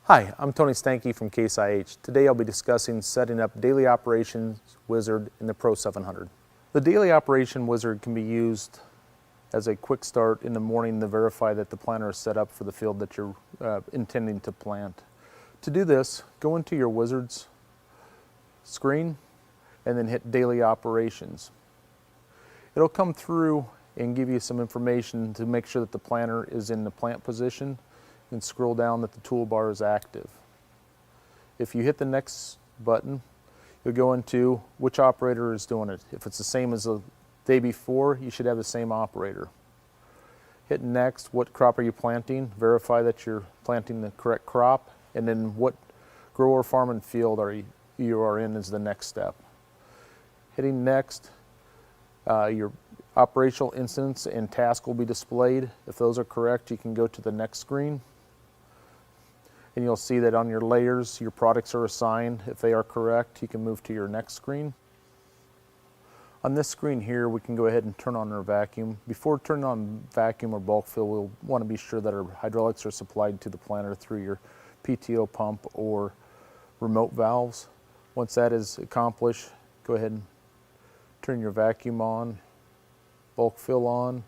Hi, I'm Tony Stanke from Case IH. Today I'll be discussing setting up Daily Operations Wizard in the Pro 700. The Daily Operation Wizard can be used as a quick start in the morning to verify that the planter is set up for the field that you're intending to plant. To do this, go into your Wizards screen and then hit Daily Operations. It'll come through and give you some information to make sure that the planter is in the plant position, and scroll down that the toolbar is active. If you hit the next button, you'll go into which operator is doing it. If it's the same as the day before, you should have the same operator. Hit next, what crop are you planting? Verify that you're planting the correct crop, and then what grower, farm, and field you are in is the next step. Hitting next, your operational instance and task will be displayed. If those are correct, you can go to the next screen. And you'll see that on your layers, your products are assigned. If they are correct, you can move to your next screen. On this screen here, we can go ahead and turn on our vacuum. Before turning on vacuum or bulk fill, we'll want to be sure that our hydraulics are supplied to the planter through your PTO pump or remote valves. Once that is accomplished, go ahead and turn your vacuum on, bulk fill on,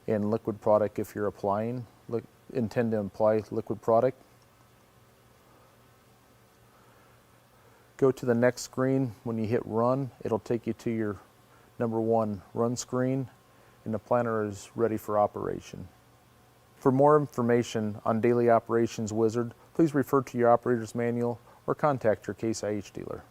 and liquid product if you're intend to apply liquid product. Go to the next screen. When you hit run, it'll take you to your number 1 run screen, and the planter is ready for operation. For more information on Daily Operations Wizard, please refer to your operator's manual or contact your Case IH dealer.